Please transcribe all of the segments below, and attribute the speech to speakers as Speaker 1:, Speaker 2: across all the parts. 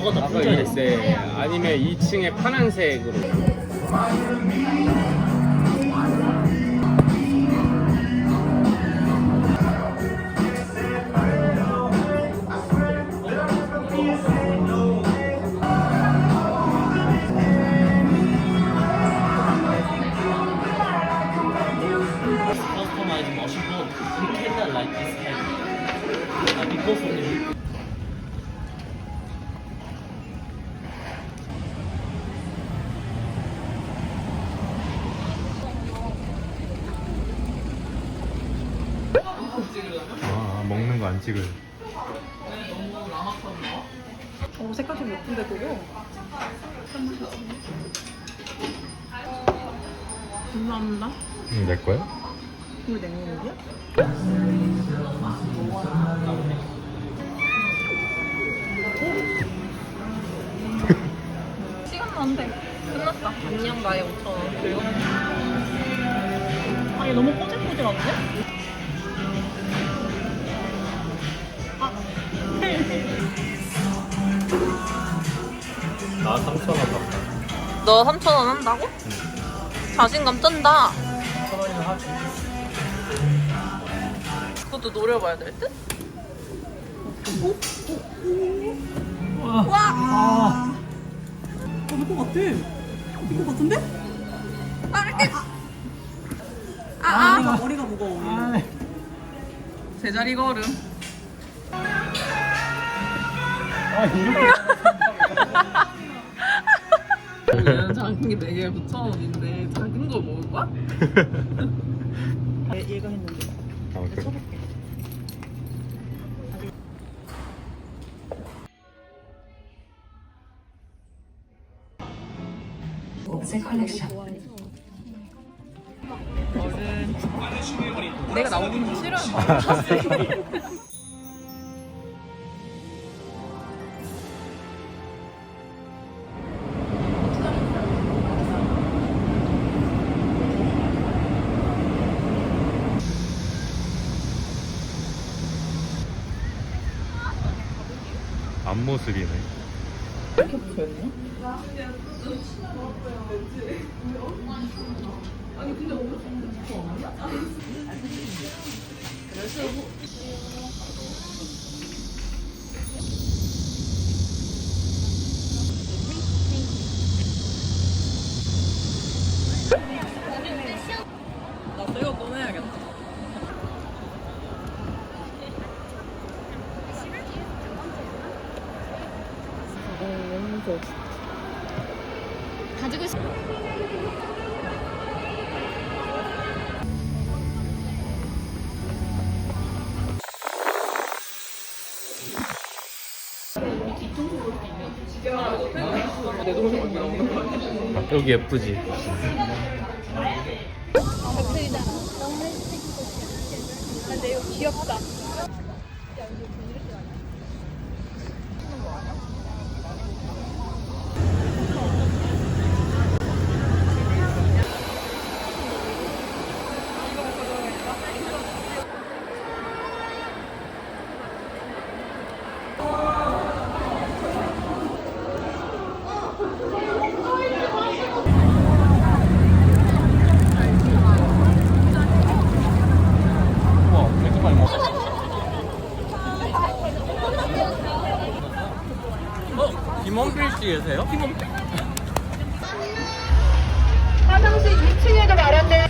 Speaker 1: 저거 다 풀자리.
Speaker 2: 아니면 2층에 파란색으로.
Speaker 1: Customize washable. You cannot like this heavy. Because of the
Speaker 2: 아, 먹는 거 안 찍을.
Speaker 3: 색깔 좀 예쁜데 그거? 감사합니다.
Speaker 2: 내 거야?
Speaker 3: 이거 냉면이야? 시간도 안 돼. 끝났다. 안녕 나의 5,000원. 그리고 아니 너무 꼬질꼬질한데?
Speaker 2: 나 3,000원 받다.
Speaker 3: 너 3,000원 한다고? 자신감 쩐다.
Speaker 2: 1,000원이면 하지.
Speaker 3: 그것도 노려봐야 될 듯?
Speaker 1: 와.
Speaker 3: 될것 같아. 될것 같은데? 빠르게. 머리가 무거워. 제자리 걸음.
Speaker 1: 이렇게.
Speaker 3: 얘는 작은 게 4개에 9,000원인데 작은 거 먹을 거야? 얘가 했는데.
Speaker 2: 아, 그래.
Speaker 4: 새 컬렉션.
Speaker 3: 내가 나오는 거 싫어요.
Speaker 2: 앞모습이네.
Speaker 3: 이렇게 붙어있나? 나 새거 꺼내야겠다. 너무 좋아.
Speaker 4: 가지고 있어.
Speaker 3: 내 동생 나오는 거 아니야?
Speaker 2: 여기 예쁘지?
Speaker 4: 대표이다. 너무 헬스틱. 근데 이거 귀엽다.
Speaker 2: 우와, 이렇게 많이 먹어. 김원필 씨 계세요?
Speaker 4: 화장실 2층에도 마련된.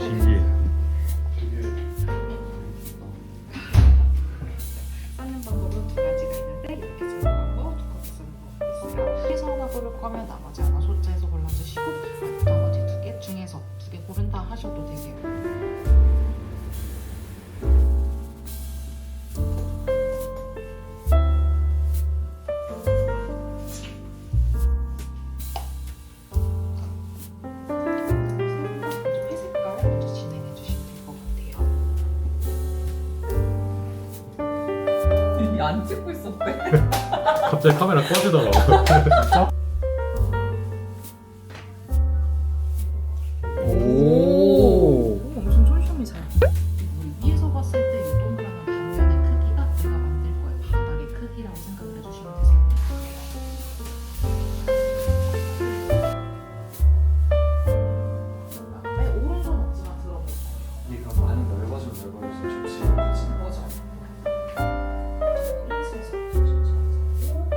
Speaker 2: 신기해.
Speaker 5: 쌓는 방법은 두 가지가 있는데 이렇게 쓰는 방법, 두껍게 쓰는 방법이 있어요. 해서 하나 고를 거면 나머지 하나 소자에서 골라주시고 나머지 두 개 중에서 두 개 고른다 하셔도 되세요. 회색깔 먼저 진행해 주시면 될 것 같아요.
Speaker 3: 안 찍고 있었대.
Speaker 2: 갑자기 카메라 꺼지더라고. 오.
Speaker 3: 엄청 촘촘히 잘.
Speaker 5: 위에서 봤을 때 이 동그라미 단면의 크기가 내가 만들 거의 바닥의 크기라고 생각을 해주시면 되세요. 그다음에 오른손 억지만 들어볼 거예요.
Speaker 6: 얘가 많이 넓어지면 넓어질수록 지금 커지는 거죠.
Speaker 5: 인치에서 천천히 잡고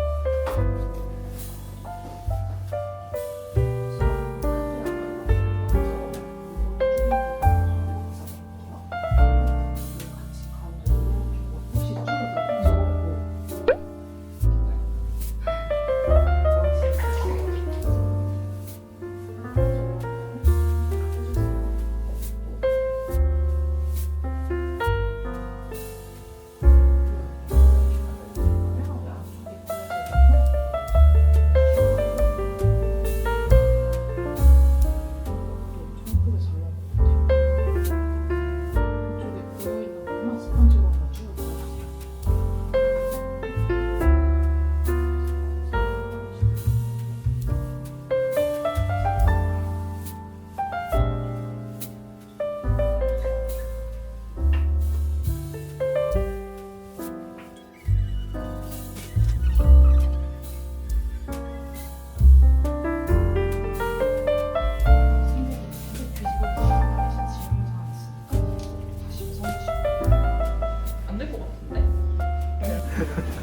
Speaker 3: 안 될 것 같은데.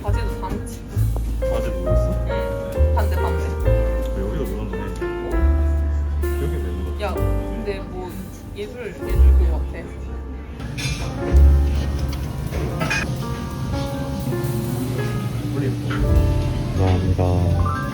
Speaker 3: 바지도 반지.
Speaker 2: 바지 묻었어?
Speaker 3: 응. 반대.
Speaker 2: 여기도 묻었네. 여기 왜 묻었어?
Speaker 3: 야, 근데 뭐 예술 그거 같아.
Speaker 2: 감사합니다.